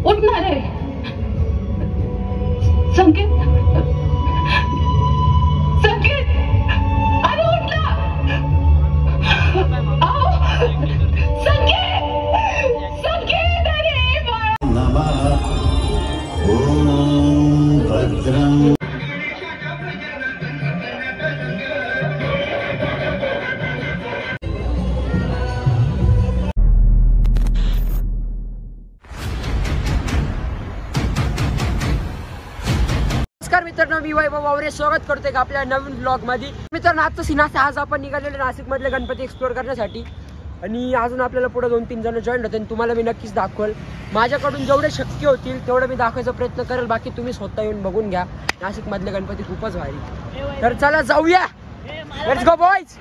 उठणार आहे. संकेत, संकेत, अरे उठला. संकेत, संकेत, अरे बाळा. ओम भद्रम. नमस्कार मित्रांनो, मी वैभव वावरे स्वागत करतोय का आपल्या नवीन ब्लॉग मध्ये. मित्रांनो, आजचा सीन असा, आज आपण निघालेलो नाशिक मधले गणपती एक्सप्लोर करण्यासाठी आणि अजून आपल्याला पुढे 2-3 जण जॉईन होते. तुम्हाला मी नक्कीच दाखवल. माझ्याकडून जेवढे शक्य होतील तेवढं मी दाखवायचा प्रयत्न करेल. बाकी तुम्ही स्वतः येऊन बघून घ्या. नाशिक मधले गणपती खूपच भारी. तर चला जाऊया. Let's go boys.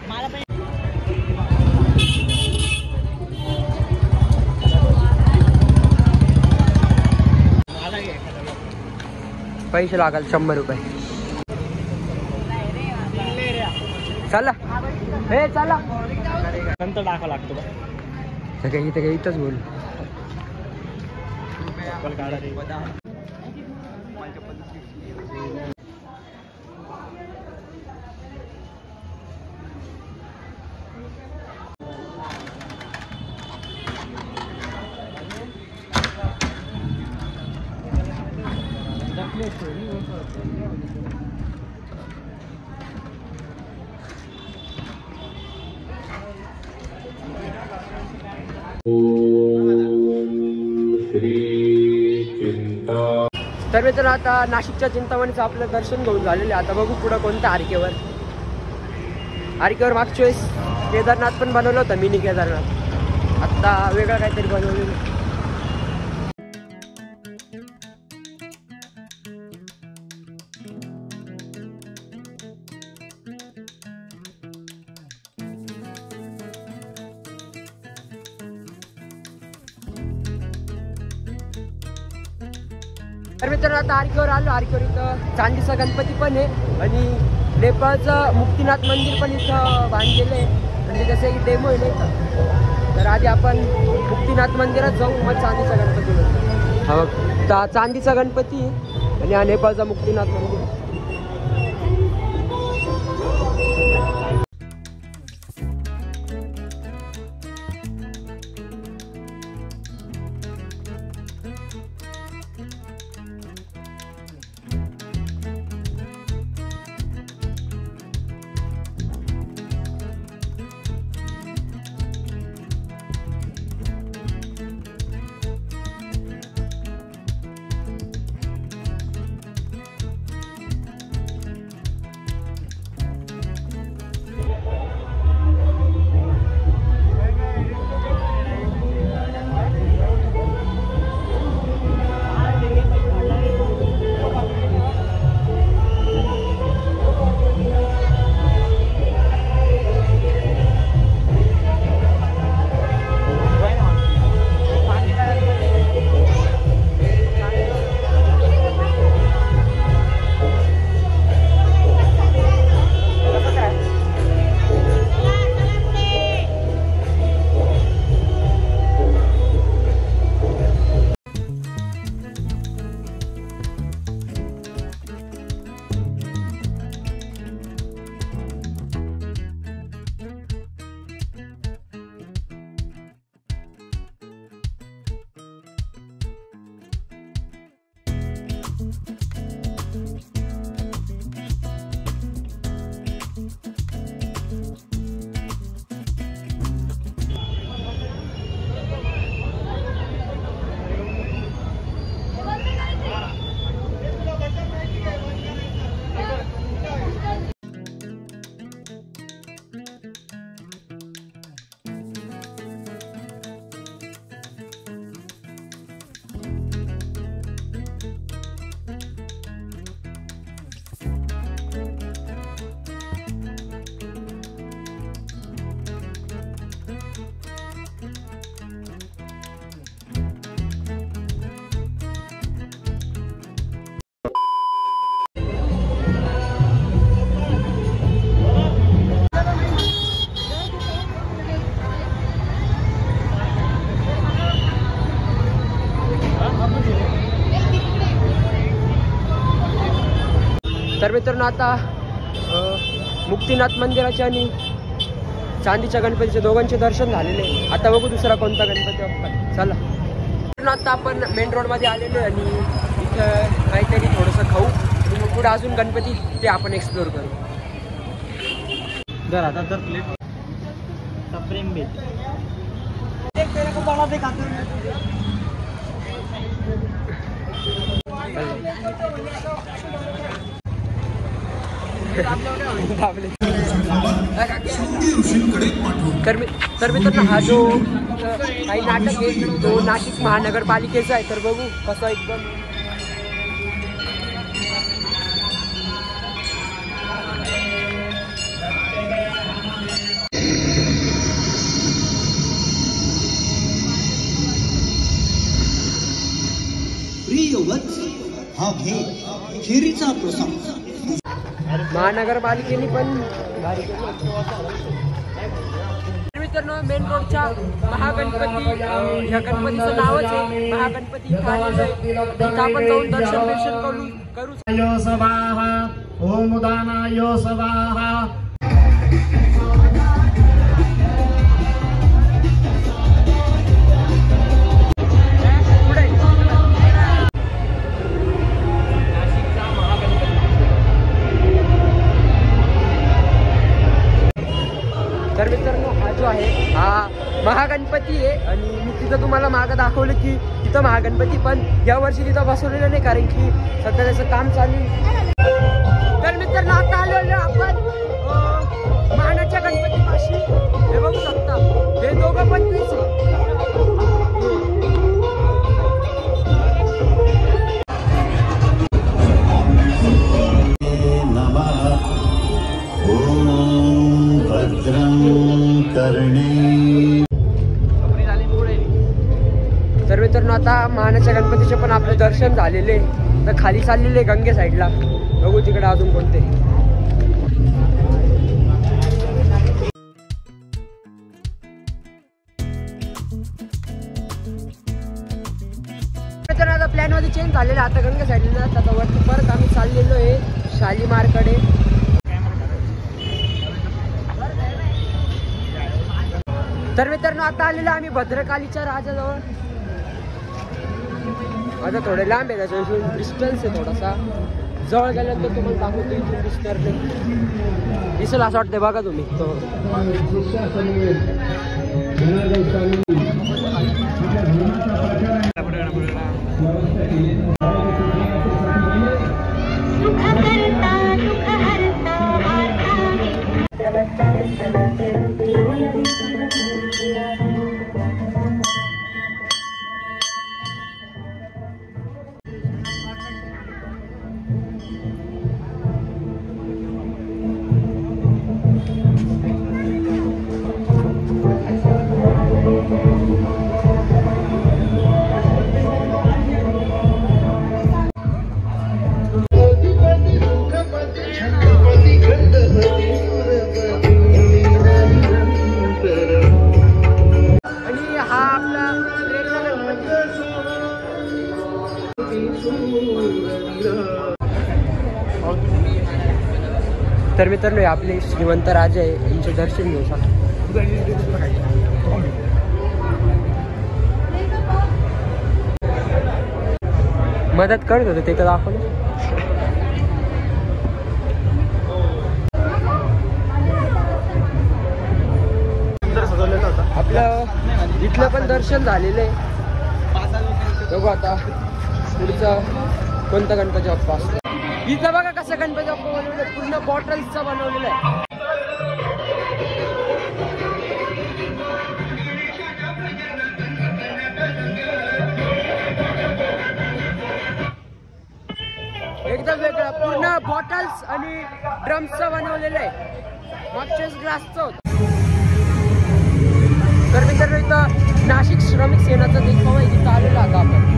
पैसे लागल 100 रुपये. चला हे चला नंतर टाकावं लागतो बा. सगळे इथे इथंच बोल. तर मित्रांनो, आता नाशिकच्या चिंतामणीचं आपलं दर्शन घेऊन झालेलं आहे. आता बघू पुढं कोणत्या हारिकेवर मागच्या वेळेस केदारनाथ पण बनवलं होतं, मिनी केदारनाथ. आता वेगळं काहीतरी बनवलेलं. तर मित्रांनो, आता आरकेवर आलो. आरकेवर इथं चांदीचा गणपती पण आहे आणि नेपाळचं मुक्तीनाथ मंदिर पण इथं बांधलेलं आहे. म्हणजे जसं की डेमो आहे नाही का. तर आधी आपण मुक्तीनाथ मंदिरात जाऊ, मग चांदीचा गणपती बघू. हा बघ, चांदीचा गणपती आणि हा नेपाळचा मुक्तीनाथ मंदिर. तर मित्रांनो आता मुक्तीनाथ मंदिराचे आणि चांदीच्या गणपतीचे दोघांचे दर्शन झालेले. आता बघू दुसरा कोणता गणपती बाप्पा. चला आता आपण मेन रोडमध्ये आलेलो आहे आणि इथं काहीतरी थोडंसं खाऊ आणि मग पुढे अजून गणपती ते आपण एक्सप्लोर करू. जर आता तर प्लेट प्रेम भेट तर मित्रांनो हा जो काही नाटक आहे तो नाशिक महानगरपालिकेचा आहे. तर बघू कसं एकदम प्रिय वत्स, हा घे खिरीचा प्रसाद. महानगरपालिकेने पण भारी मित्रांनो मेन रोडच्या महागणपती ह्या गणपतीचं नावच आहे महागणपती. आपण जाऊन दर्शन करू. ओम दानाय स्वाहा. तर मित्रांनो हा जो आहे हा महागणपती आहे आणि मी तिथं तुम्हाला मागं दाखवलं की तिथं महागणपती पण यावर्षी तिथं बसवलेलं नाही कारण की सध्या त्याचं काम चालू आहे. तर मित्रांनो आता आलेलो आपण मानाच्या गणपतीपाशी. हे बघू शकता हे दोघं पण तेच तर मित्रांनो आता मानाच्या गणपतीचे पण आपले दर्शन झालेले. तर खाली चाललेले गंगे साईडला बघू तिकडे अजून कोणते. तर आता प्लॅन मध्ये चेंज झालेला. आता गंगे साईडला आता वरती परत आम्ही चाललेलो आहे शालीमारकडे. तर मित्रांनो आता आलेलो आम्ही भद्रकालीच्या राजाजवळ. आता थोडे लांब आहे त्याच्या डिस्टन्स आहे थोडासा. जवळ गेल्यानंतर तुम्हाला दाखवतो इथून दिसणार नाही. दिसेल असं वाटतंय बघा तुम्ही तो. तर मित्रांनो आपले श्रीमंत राजे आहे यांचे दर्शन घेऊ शकतो. मदत करत होते ते तर दाखवलं. आपलं इथलं पण दर्शन झालेलं आहे. बघू आता पुढचं कोणता गणपती बाप्पा असतो. इथं बघा कसं गणपती बाप्पा बनवलेलं आहे. पूर्ण बॉटल्सचं बनवलेलं आहे. एकदम वेगळं पूर्ण बॉटल्स आणि ड्रम्सचं बनवलेलं आहे. मागच्याच ग्लासचं होतं. तर मित्रांनो इथं नाशिक श्रमिक सेनाचा देखावा आहे. तिथं आलेला आता आपण.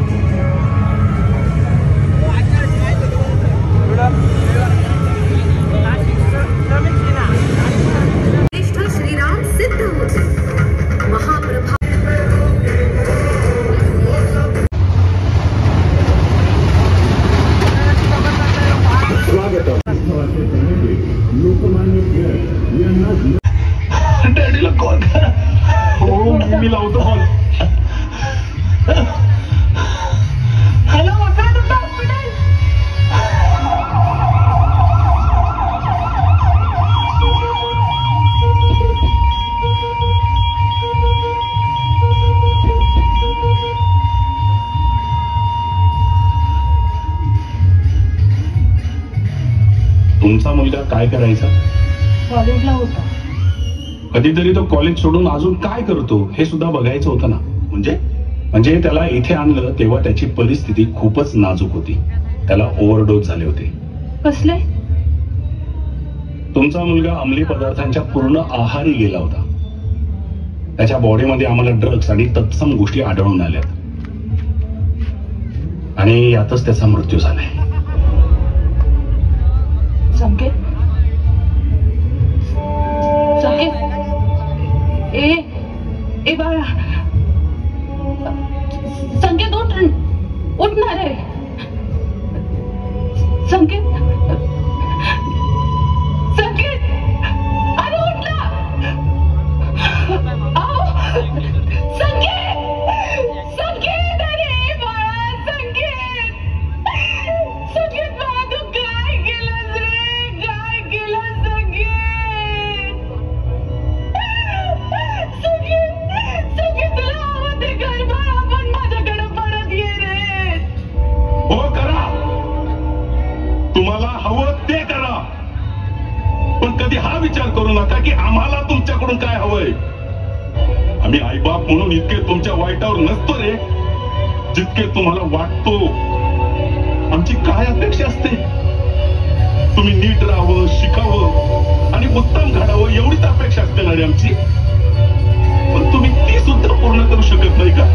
श्रीराम सिद्ध होते महाप्रभा. स्वागतम. तुमचा मुलगा काय करायचा? कॉलेजला होता. कधीतरी तो कॉलेज सोडून अजून काय करतो हे सुद्धा बघायचं होतं ना. म्हणजे त्याला इथे आणलं तेव्हा त्याची परिस्थिती खूपच नाजूक होती. त्याला ओव्हरडोस झाले होते. कसले? तुमचा मुलगा अंमली पदार्थांच्या पूर्ण आहारी गेला होता. त्याच्या बॉडीमध्ये आम्हाला ड्रग्स आणि तत्सम गोष्टी आढळून आल्यात आणि यातच त्याचा मृत्यू झालाय. संकेत, संकेत, ए बाळा, संकेत उठणार आहे. संकेत, संकेत, अरे उठला. संकेत, संकेत, अरे बाळा, संकेत, संकेत बाळा, तू काय केलंस रे? काय केलं संकेत? संकेत, तुला हवं ते कर बाळा, पण माझ्याकडे परत ये रे. हो करा, तुम्हाला हवं ते करा, पण कधी हा विचार करू नका की आम्हाला तुमच्याकडून काय हवंय. आम्ही आईबाप म्हणून इतके तुमच्या वाईटावर नसतो रे जितके तुम्हाला वाटतो. आमची काय अपेक्षा असते? तुम्ही नीट राहावं, शिकावं आणि उत्तम घडावं एवढीच अपेक्षा असते ना रे आमची. पण तुम्ही ती सुद्धा पूर्ण करू शकत नाही का?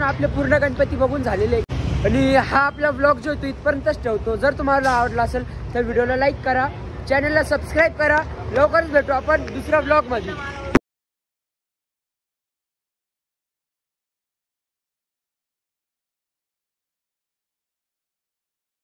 आपले पूर्ण गणपती बघून झालेले आणि हा आपला व्लॉग जो तो इथपर्यंतच ठेवतो. जर तुम्हाला आवडला असेल तर व्हिडिओला लाईक करा, चॅनलला सबस्क्राईब करा. लवकरच भेटू आपण दुसऱ्या व्लॉग मध्ये.